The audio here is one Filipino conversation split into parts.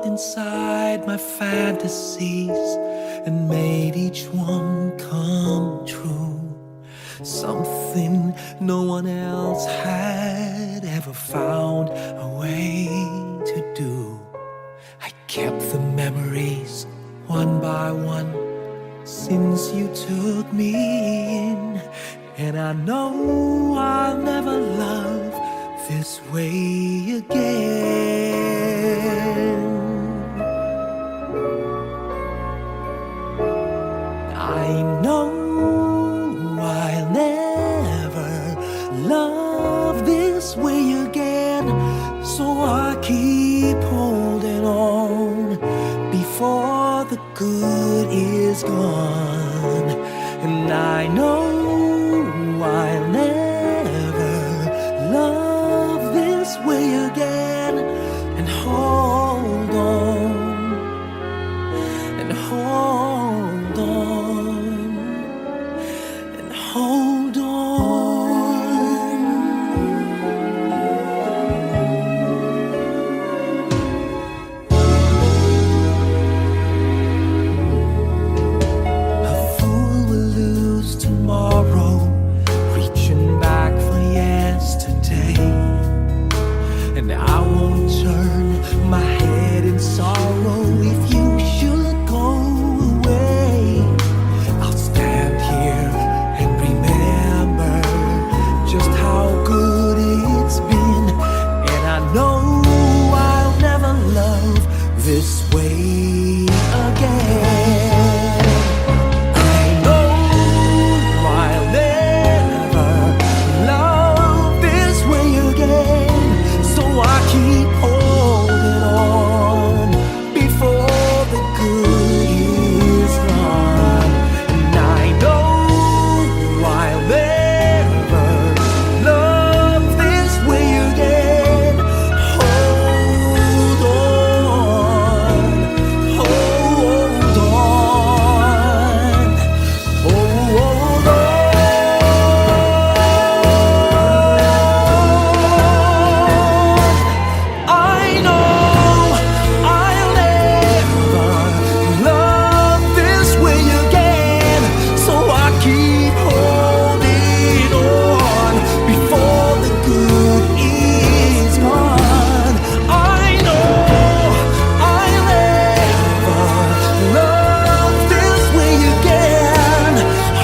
looked inside my fantasies and made each one come true. Something no one else had ever found a way to do. I kept the memories one by one since you took me in, and I know I'll never love this way again. I know I'll never love this way again, so I keep holding on before the good is gone. And I know I'll never love this way again, and hold on, and hold on, and hold on. A fool will lose tomorrow, reaching back for yesterday. And I won't turn my head in sorrow if you should go away. I'll stand here and remember just how good it's been, and I know I'll never love this way again. I know I'll never love this way again, so I keep holding on before the good is gone. And I know I'll never love this way again. Hold on, hold on, hold on. I know I'll never love this way again, so I keep holding on before the good is gone. I know I'll never love this way again.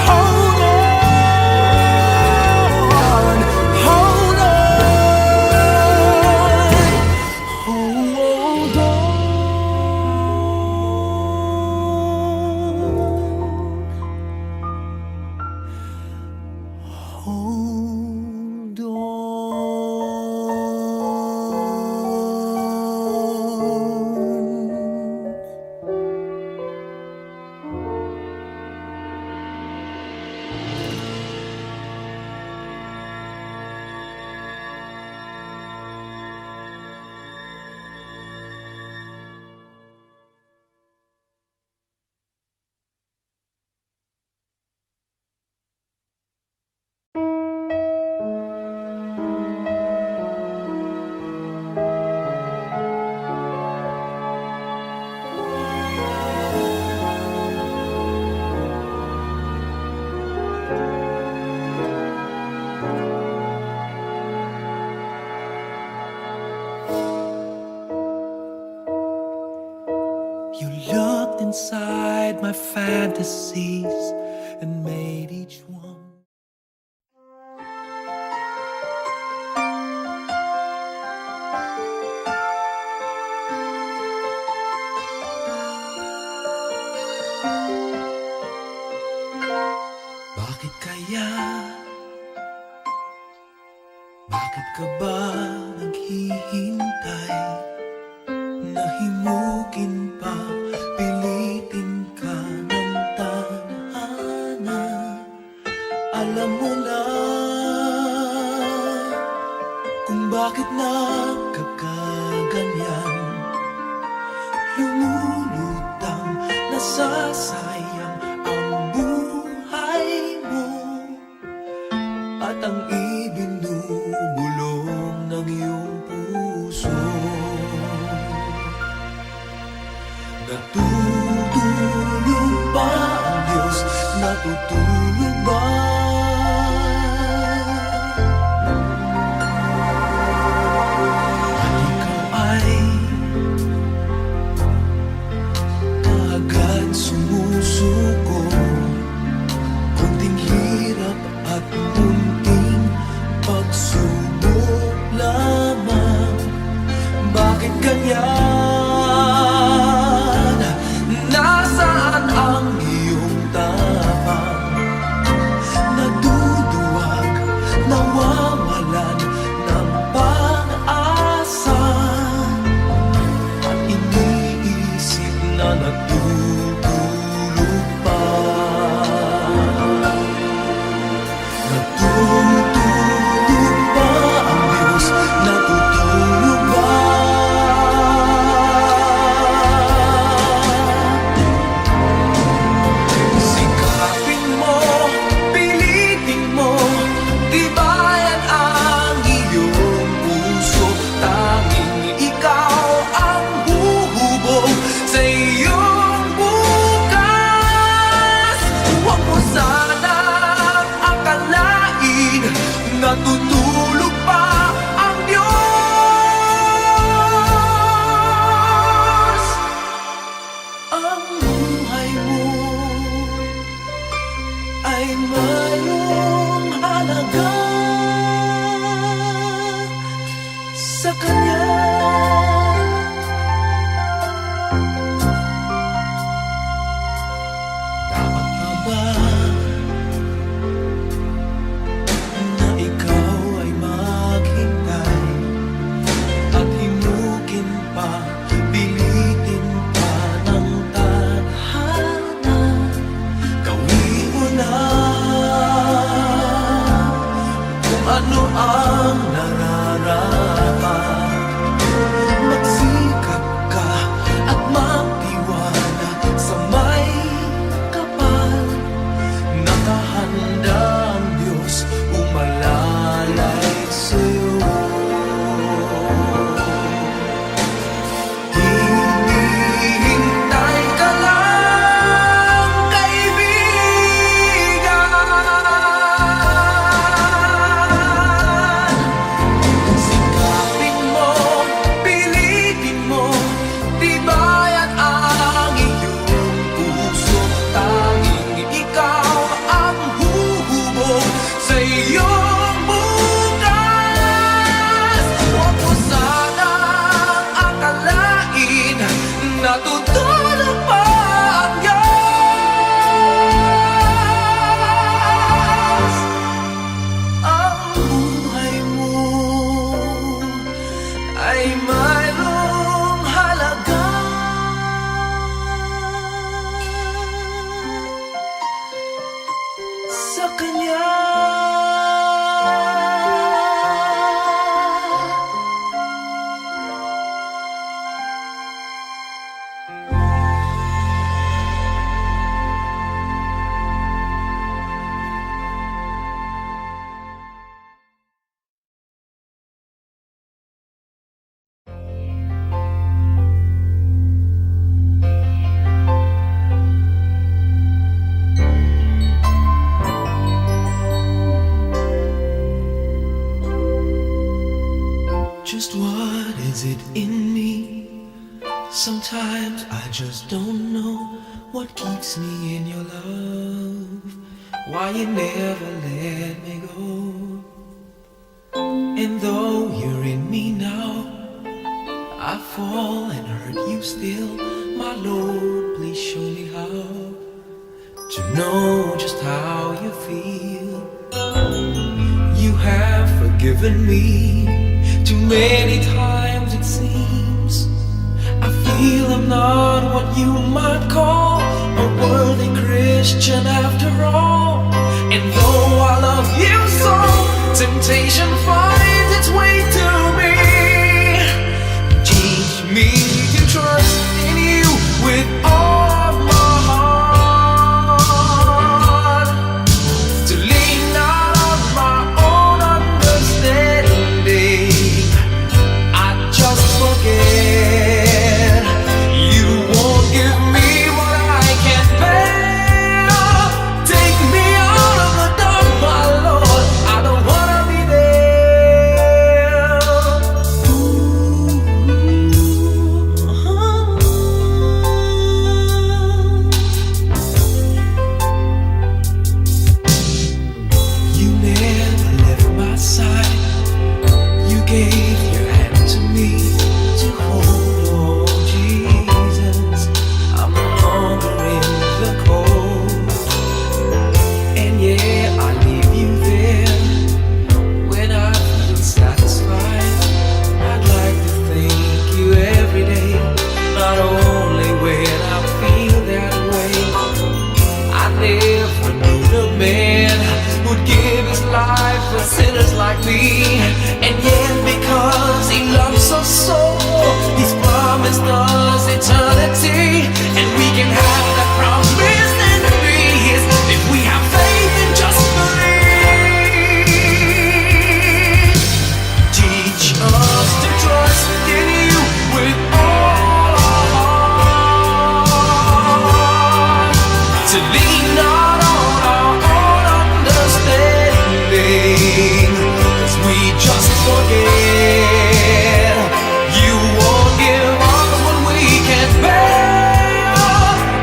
Hold on, hold on, hold on. Hold on. You looked inside my fantasies and made each one. Bakit kaya? Bakit ka ba naghihintay? Nahimukin pa, pilitin ka ng tadhana. Alam mo na kung bakit nagkakaganyan. Lumulutang, nasasayang ang buhay mo, at ang ibinubulong ng iyong puso. mo lamang. Bakit ganyan? Nasaan ang iyong tapang? Naduduwag, nawawalan ng pag-asa, at iniisip na natutulog pa. Natutulog ba ang Diyos? Natutulog ba? Sikapin mo, pilitin mo, tibayan ang iyong puso. Tanging ikaw ang huhubog sa iyong bukas. Huwag mo sanang akalain natutulog pa ang Diyos. Ang buhay mo ay mayroong halaga sa Kanya. Dapat pa ba na ikaw ay maghintay at himukin pa, pilitin pa ng tadhana? Gawin mo na kung ano ang nararapat. Magsikap ka at magtiwala sa may kapal. Nakahanda ang Diyos umalalay sa'yo. Hinihintay ka lang, kaibigan. Sikapin mo, pilitin mo, tibayan ang iyong puso. Tanging ikaw ang huhubog sa iyong bukas. Huwag mo sanang akalain natutulog pa ang Diyos. Ang buhay mo ay mayroong halaga sa Kanya. Just what is it in me? Sometimes I just don't know what keeps me in your love. Why you never let me go. And though you're in me now, I fall and hurt you still. My Lord, please show me how to know just how you feel. You have forgiven me too many times, it seems. I feel I'm not what you might call a worthy Christian after all. And though I love you so, temptation finds its way to me. Teach me to trust in you with all of my heart, to lean not on my own understanding. I just forget you won't give me what I can't bear. Take me out of the dark, my Lord. I don't wanna be there. And yet because he loves us so, he's promised us eternity. And we can have that promise and peace if we have faith and just believe. Teach us to trust in you with all our heart, to lean not on our own understanding, 'cause we just forget. You won't give us what we can't bear.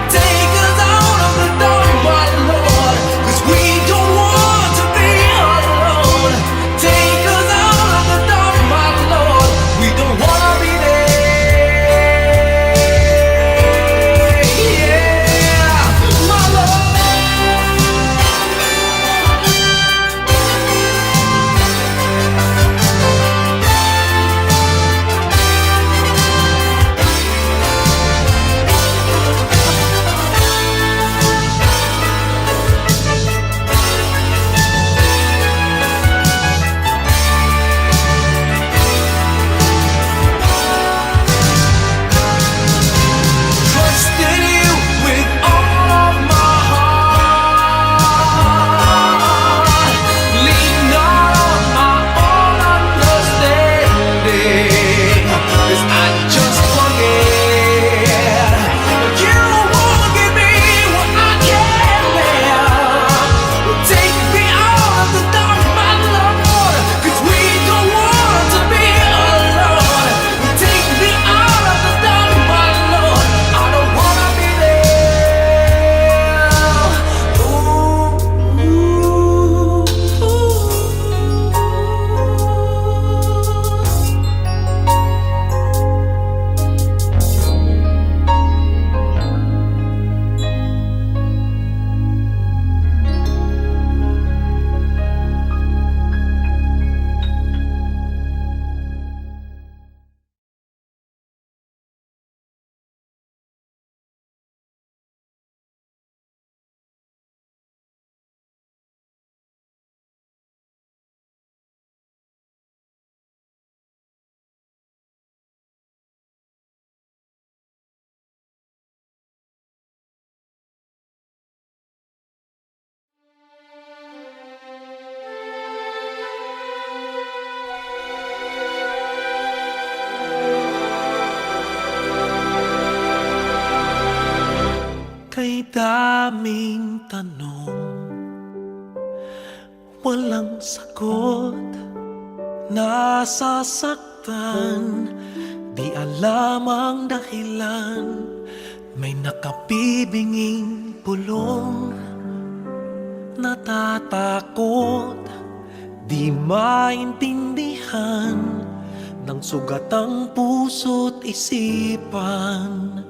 Take us out of the dark, my Lord, 'cause we don't want to be alone. Take us out of the dark, my Lord, we don't wanna be there. Yeah, my Lord. Trust in you with all of my heart. Lean not on my own understanding, 'cause I just forget. You won't give me what I can't bear. Take me out of the dark, my Lord, 'cause we don't want to be alone. Take me out of the dark, my Lord, I don't wanna be there. Ooh, kay daming tanong, walang sagot. Nasasaktan, di alam ang dahilan. May nakabibinging pulong, natatakot, di maintindihan ng sugat ang puso't isipan.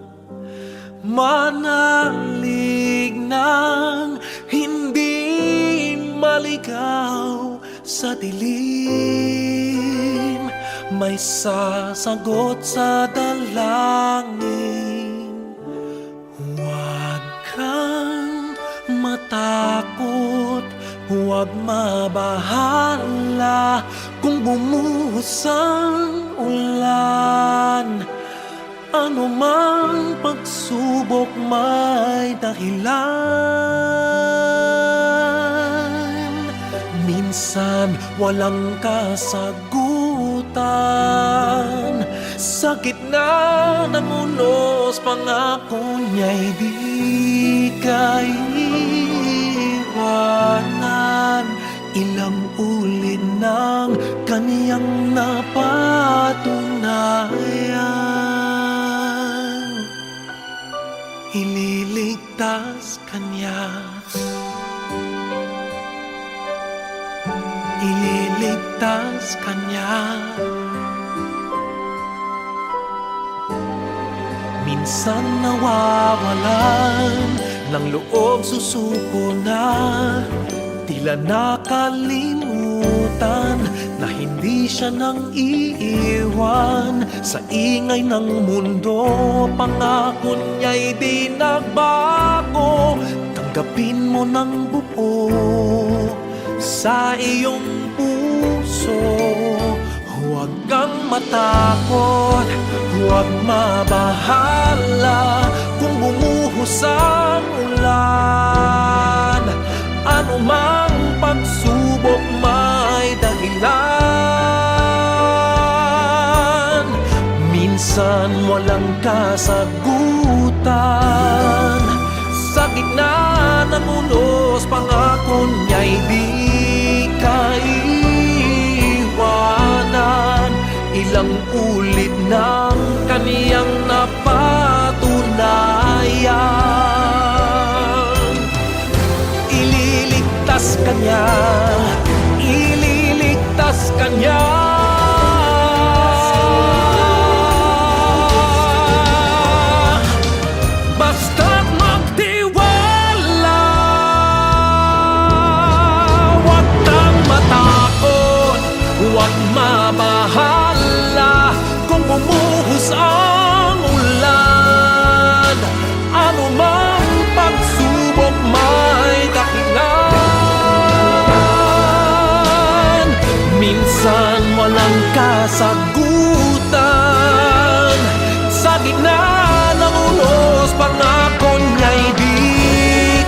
Manalig ng hindi maligaw sa dilim, may sasagot sa dalangin. Huwag kang matakot, huwag mabahala kung bumuhos ang ulan. Ano mang pagsubok may dahilan. Minsan walang kasagutan, sa gitna ng unos pangako niya'y di kaiiwanan. Ilang ulit ng kaniyang napatunayan, ililigtas kanya, ililigtas kanya. Minsan nawawalan ng loob, susuko na, tila nakalimutan na hindi siya nang iiwan. Sa ingay ng mundo, pangako niya'y di nagbago. Tanggapin mo ng buo sa iyong puso. puso. Huwag kang matakot, huwag mabahala kung bumuhos ang ulan. Ano mang pagsubok may dahilan. Minsan walang kasagutan. Sa gitna ng unos, pangako niya'y di kaiwanan. Ilang ulit ng kaniyang napatunayan. Ililigtas ka niya, ililigtas ka niya. Basta't magtiwala, huwag kang matakot, huwag mabahala kung bumuhos ang ulan. Ano mang pagsubok may dahilan. Minsan walang kasagutan. Sa gitna ng unos, pangako niya'y di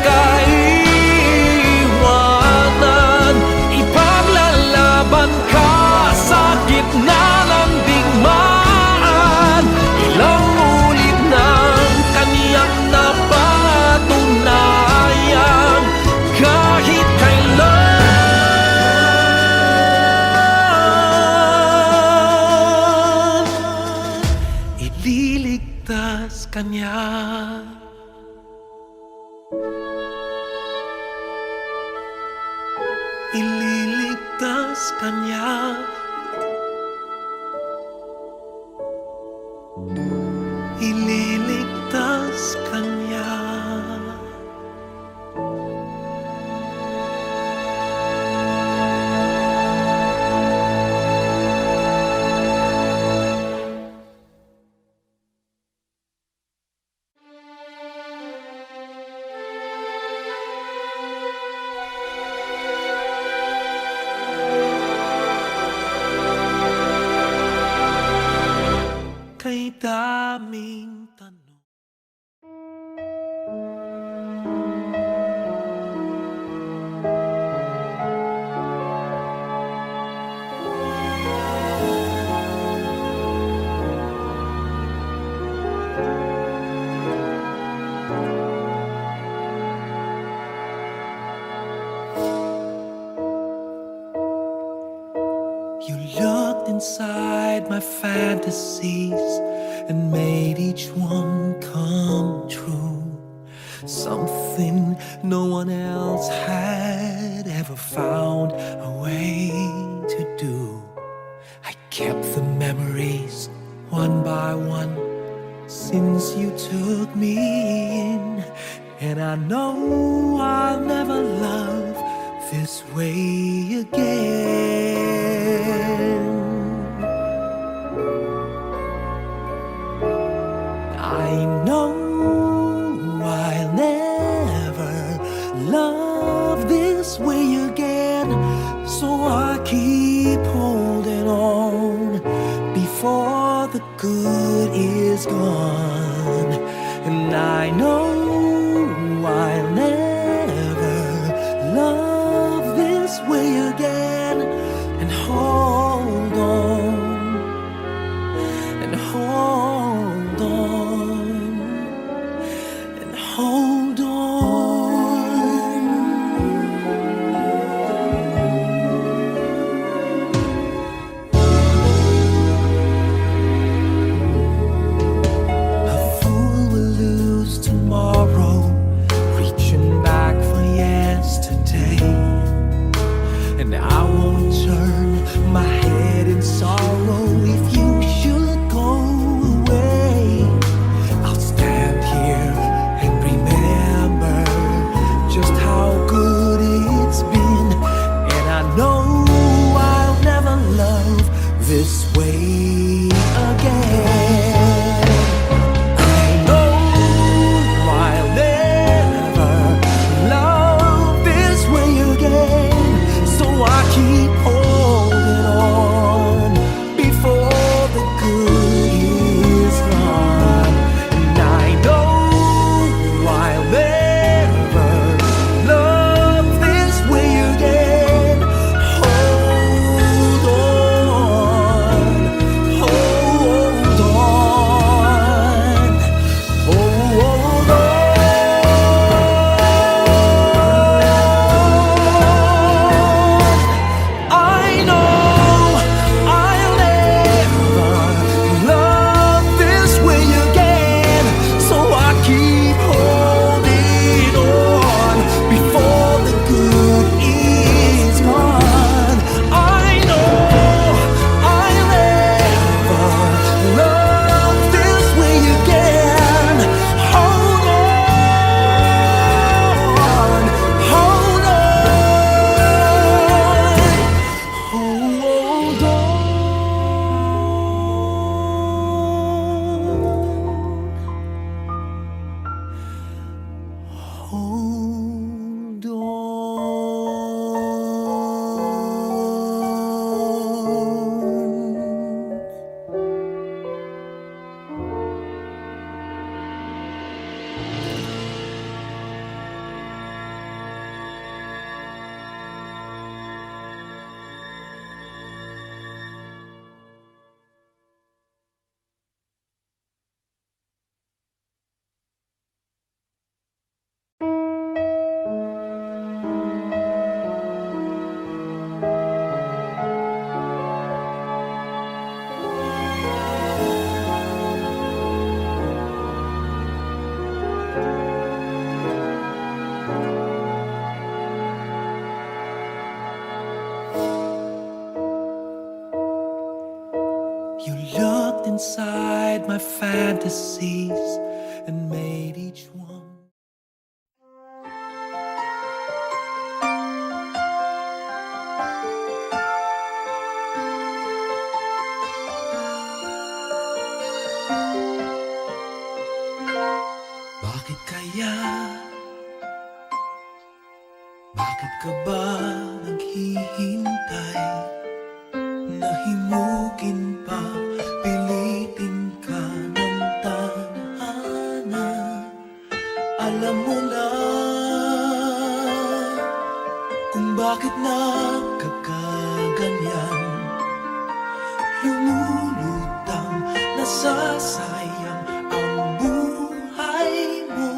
kaiwanan. Ipaglalaban ka sa gitna ng digmaan. Ilang ulit ng kaniyang napatunayan. Kahit kailan, ililigtas ka niya. Ililigtas ka niya. Ililigtas ka niya. Kay daming tanong. You looked inside my fantasies and made each one come true. Something no one else had ever found a way to do. I kept the memories one by one since you took me in, and I know I'll never love this way again. I know I'll never love this way again, so I keep holding on before the good is gone. And I know I'll never love this way again, and hold on, and hold on, and hold on. A fool will lose tomorrow, reaching back for yesterday. And I won't turn my head in sorrow if you should go away. I'll stand here and remember just how good it's been, and I know I'll never love this way again. I know I'll never love this way again, so I keep holding on You looked inside my fantasies and made each one. Bakit kaya? Bakit ka ba naghihintay? Nahimukin pa, pilitin ka ng tadhana. Alam mo na kung bakit nagkakaganyan. Lumulutang, nasasayang ang buhay mo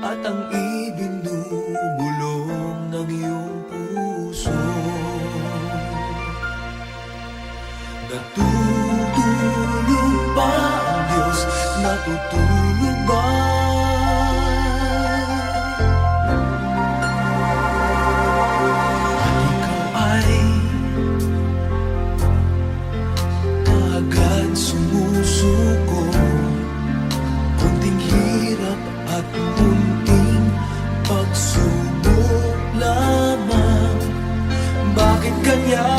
at ang ibinubulong ng iyong puso. Natutulog ba ang Diyos? Natutulog ba? At ikaw ay kaagad sumusuko. Kunting hirap at munting pagsubok lamang. Bakit ganyan?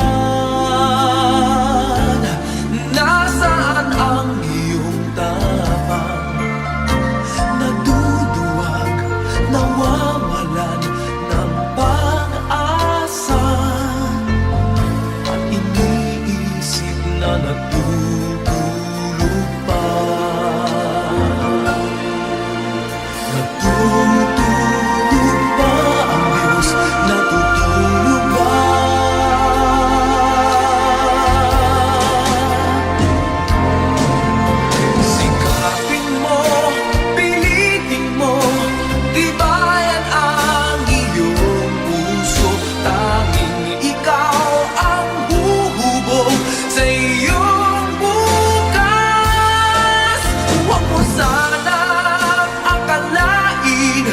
Nasaan ang iyong tapang? Naduduwag, nawawalan ng pag-asa. At iniisip na natutulog pa. Natutulog ba ang Diyos? Natutulog ba? Sikapin mo, pilitin mo, tibayan ang iyong puso. Tanging ikaw ang huhubog sa iyong bukas. Huwag mo sanang akalain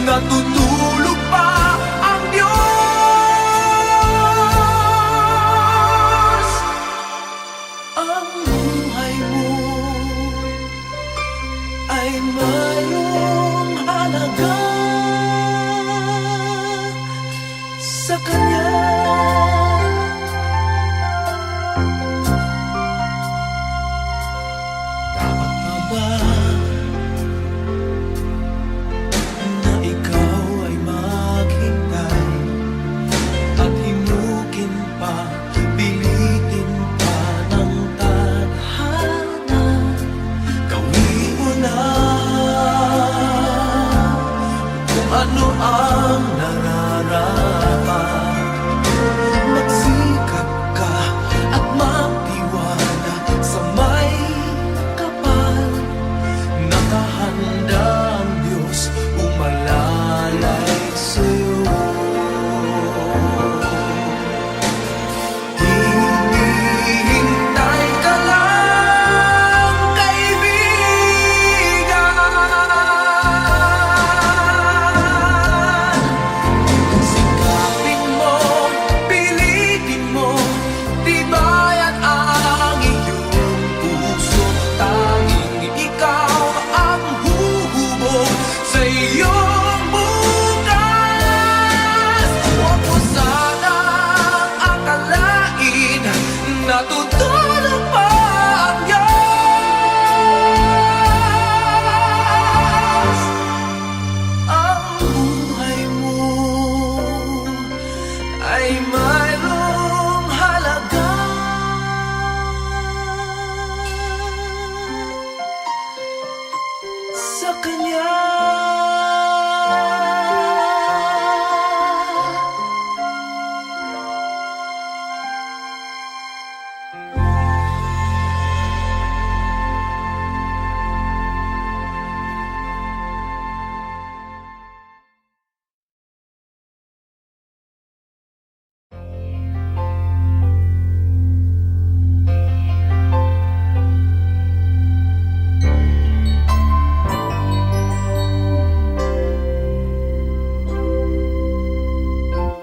natutulog pa ang Diyos. Ang buhay mo ay mayroong halaga sa Kanya. Dapat pa ba na ikaw ay maghintay at himukin pa, pilitin pa ng tadhana? Gawin mo na kung ano ang nararapat. Magsikap ka at magtiwala sa may kapal. Nakahanda ang Diyos umalalay sa'yo. Hinihintay ka lang, kaibigan. Sikapin mo, pilitin mo, tibayan ang iyong puso. Tanging ikaw ang huhubog sa iyong bukas. Huwag mo sanang akalain natutulog pa ang Diyos. Ang buhay mo ay mayroong halaga sa Kanya.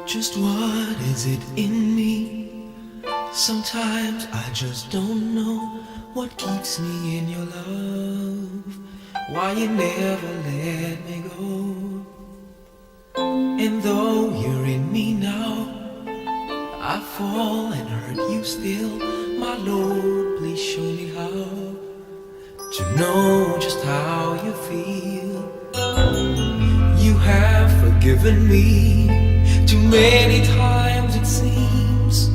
Just what is it in me Sometimes I just don't know what keeps me in your love, why you never let me go. And though you're in me now, I fall and hurt you still. My Lord, please show me how to know just how you feel. You have forgiven me too many times it seems.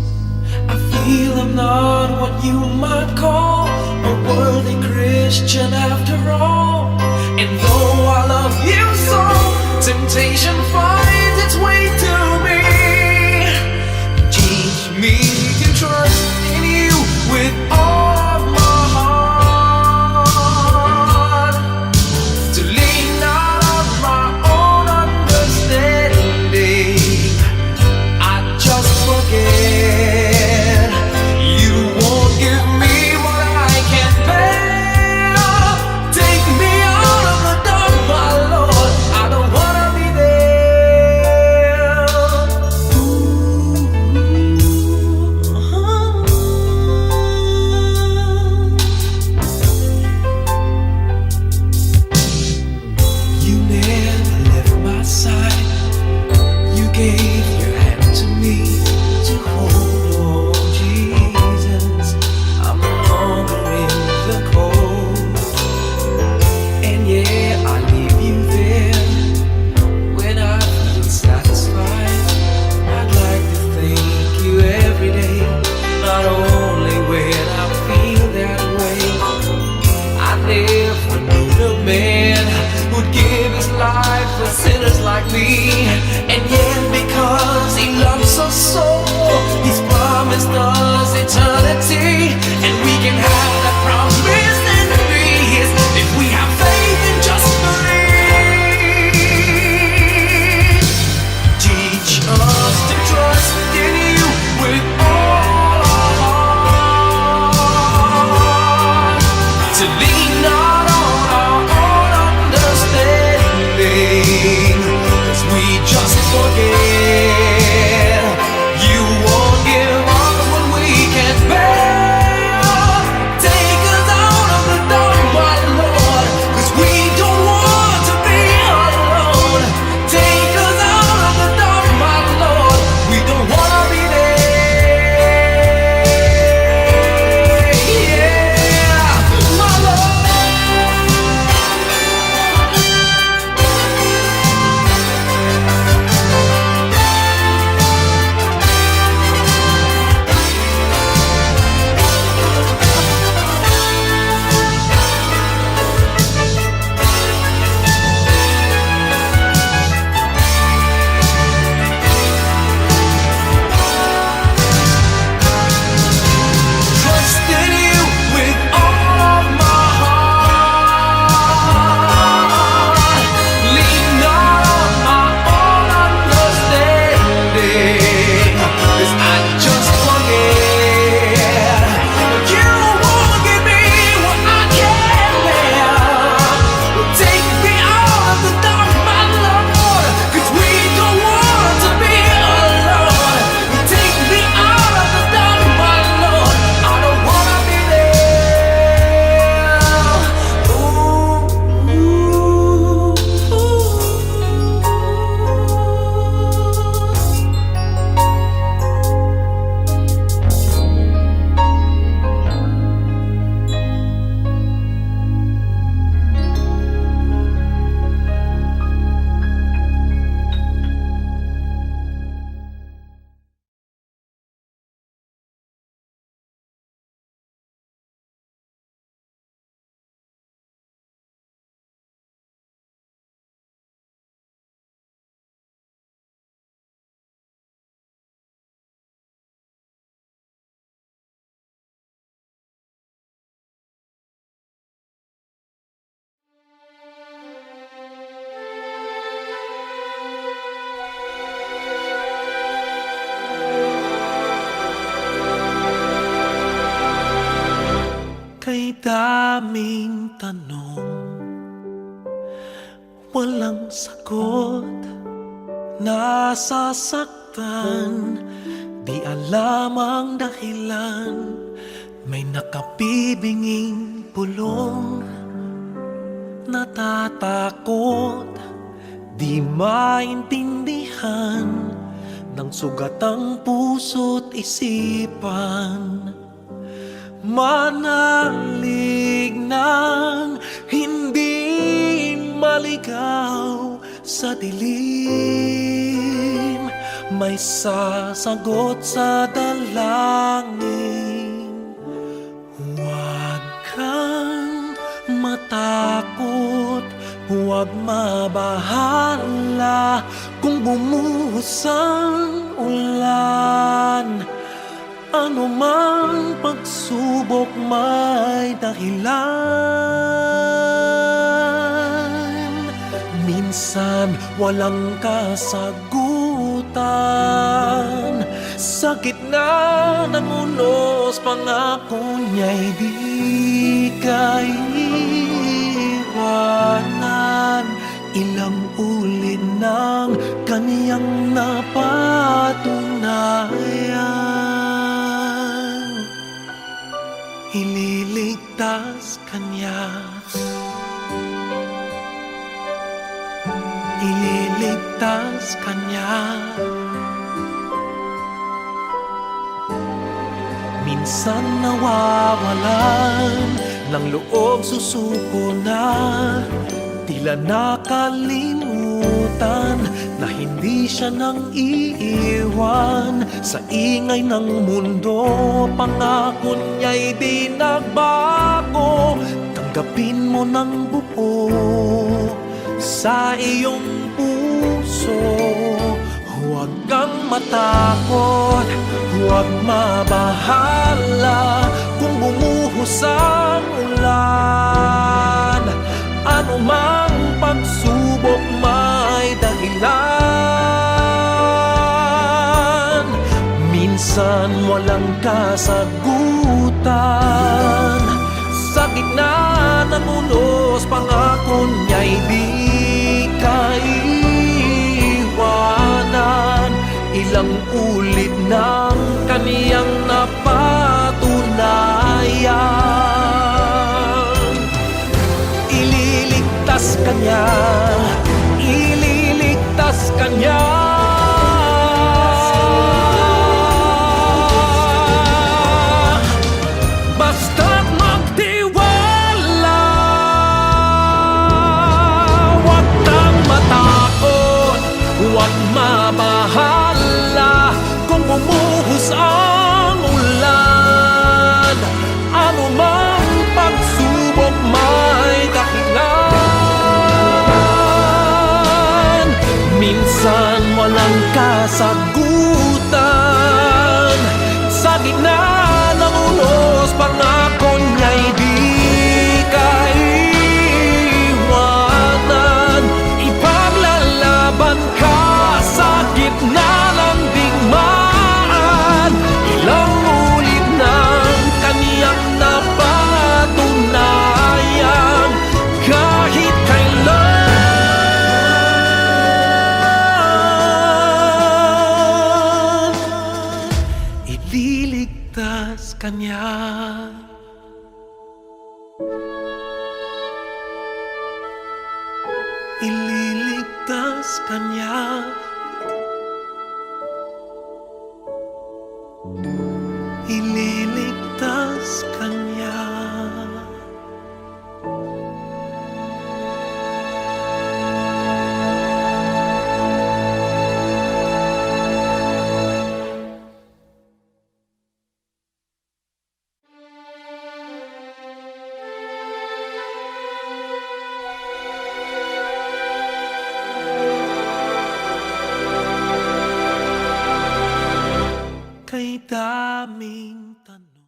I feel I'm not what you might call a worthy Christian after all. And though I love you so, temptation finds its way to me. Teach me to trust in you with all of my heart, to lean not on my own understanding. I just forget you won't give me what I can't bear. Take me out of the dark, my Lord, I don't wanna be there. You never left my side. You gave your hand to me to hold. Oh Jesus, I'm no longer in the cold. And yeah, I leave you there when I feel satisfied. I'd like to thank you every day, not only when I feel that way. I never knew the man who'd give his life for sinners like me. And yet because he loves us so, he's promised us eternity. And we can have that promise and be his if we have faith and just believe. Teach us to trust in you with all our heart, to lean not on our own understanding, 'cause we just forget you won't give us what we can't bear. Take us out of the dark, my Lord, 'cause we don't want to be alone. Take us out of the dark, my Lord, we don't wanna be there. Yeah, my Lord. Trust in you with all of my heart. Lean not on my own understanding, 'cause I just forget you won't give me what I can't bear. Take me out of the dark, my Lord, 'cause we don't want to be alone. Take me out of the dark, my Lord, I don't wanna be there. Kay daming tanong, walang sagot. Nasasaktan, di alam ang dahilan. May nakapibinging pulong, natatakot, di maintindihan ng sugat ang puso't isipan. Manalig ng hindi maligaw sa dilim, may sasagot sa dalangin. Huwag kang matakot, huwag mabahala kung bumuhos ang ulan. Ano mang pagsubok may dahilan. Minsan walang kasagutan, sa gitna ng unos pangako niya'y di kaiwanan. Ilang ulit ng kaniyang napatunayan, ililigtas kanya, ililigtas kanya. Minsan nawawalan ng loob, susuko na, tila nakalimutan na hindi siya nang iiwan. Sa ingay ng mundo, pangako niya'y di nagbago. Tanggapin mo ng buo sa iyong puso. Huwag kang matakot, huwag mabahala kung bumuhos ang ulan. Ano mang pagsubok may dahilan. Minsan walang kasagutan, sa gitna ng unos pangako niya'y di kaiwanan. Ilang ulit ng kaniyang napatunayan, ililigtas kanya, ililigtas kanya. Basta't magtiwala, huwag kang matakot, huwag mabahala kung bumuhos ang ulan. Ano mang pagsubok may dahilan. Minsan walang kasagutan, sa gitna ng unos pangako niya'y di kaiwanan. Ipaglalaban ka sa gitna ng digmaan. Ilang ulit ng kaniyang napatunayan, kahit kailan, ililigtas kanya. Ililigtas kanya, ililigtas kanya. Kay daming tanong.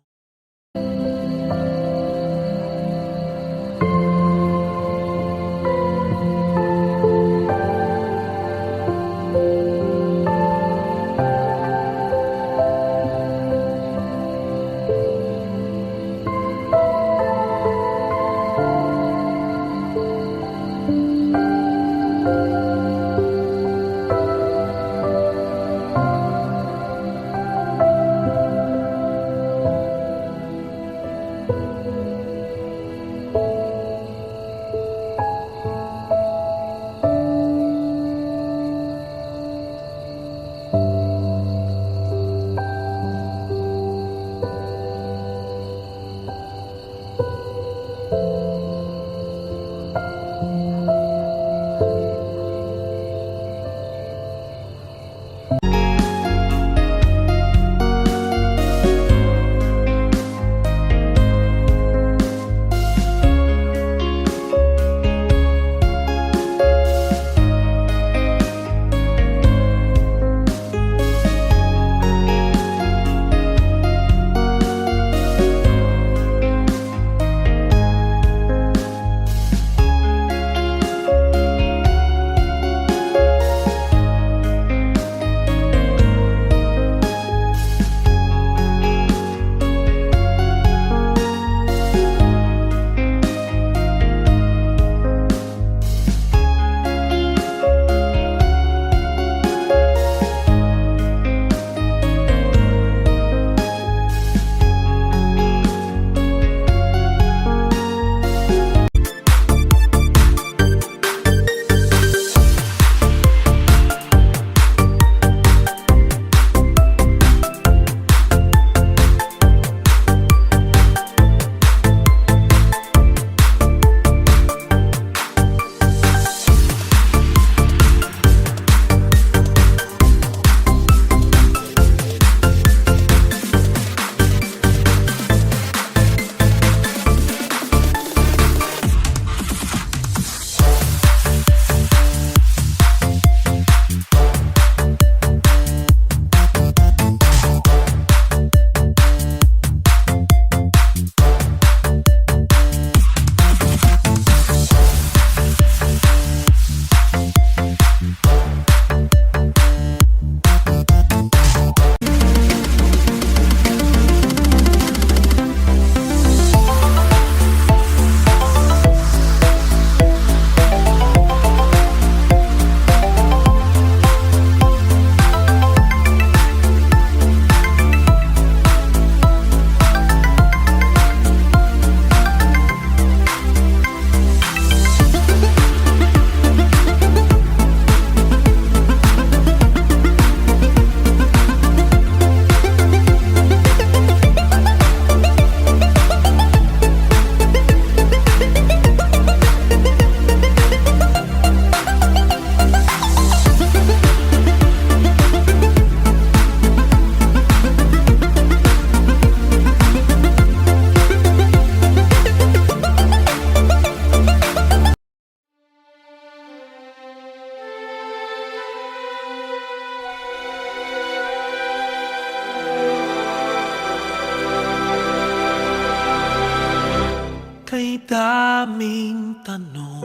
daming tanong,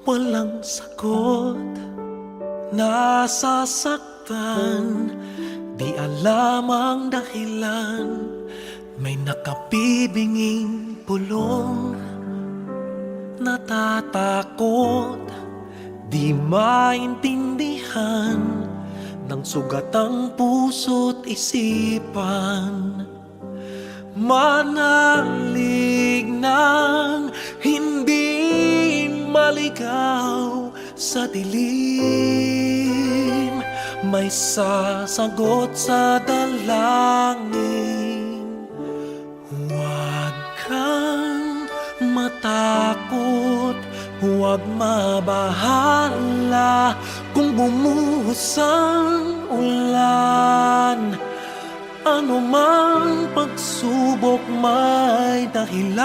walang sagot. Nasasaktan, di alam ang dahilan. May nakabibinging pulong, natatakot, di maintindihan ng sugat ang puso't isipan. Manalig ng hindi maligaw sa dilim, may sasagot sa dalangin. Huwag kang matakot, huwag mabahala kung bumuhos ang ulan. Ano mang pagsubok may dahilan.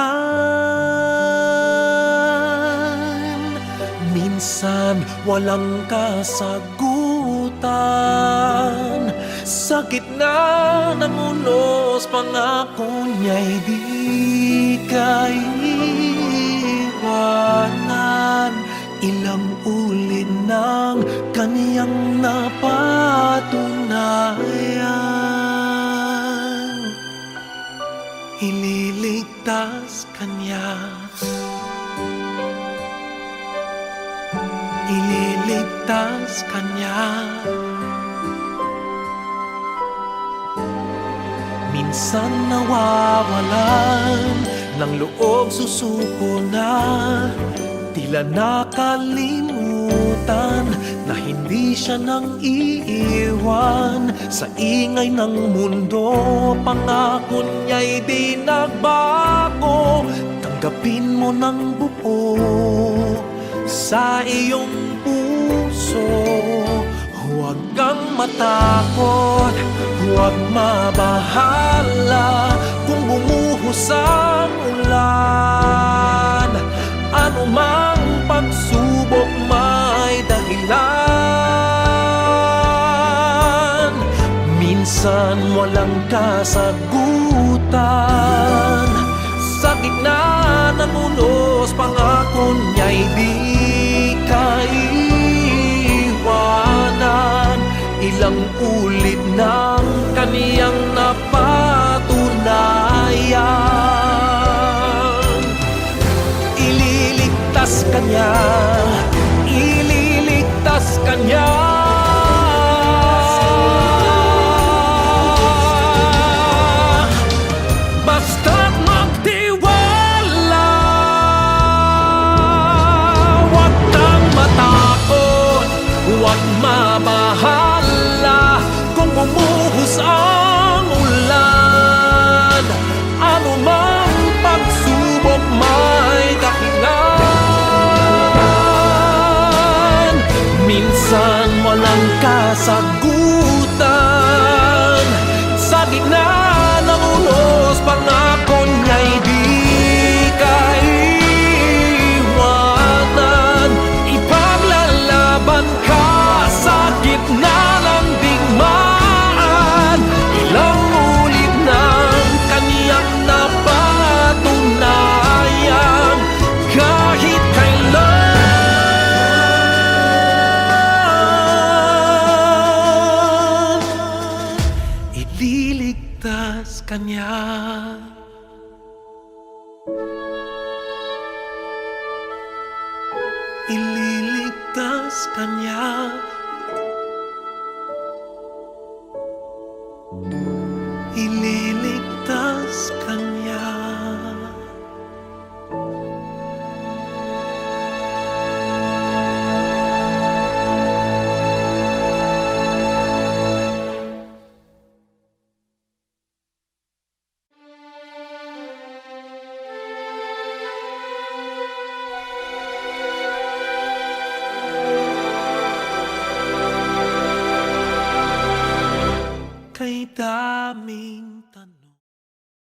Minsan walang kasagutan, sa gitna ng unos pangako niya'y di kaiiwanan. Ilang ulit ng kaniyang napatunayan, ililigtas kanya, ililigtas kanya. Minsan nawawalan ng loob, susuko na, tila nakalimutan na hindi siya nang iiwan. Sa ingay ng mundo, pangako niya'y di nagbago. Tanggapin mo ng buo sa iyong puso. Huwag kang matakot, huwag mabahala kung bumuhos ang ulan. Ano mang pagsubok may dahilan. Minsan walang kasagutan, sa gitna ng unos pangako niya'y di kaiiwanan. Ilang ulit ng kaniyang napatunayan, ililigtas kanya, ililigtas kanya. Basta't magtiwala, huwag kang matakot, huwag mabahala kung bumuhos ang ulan. Ano mang pagsubok may dahilan. Minsan walang kasagutan, sa gitna ng unos pangako niya'y di kaiiwanan. Ipaglalaban ka sa gitna ng digmaan. Ilang ulit ng kaniyang napatunayan, kahit kailan ililigtas kanya, ililigtas kanya, ililigtas kanya. Kay daming tanong,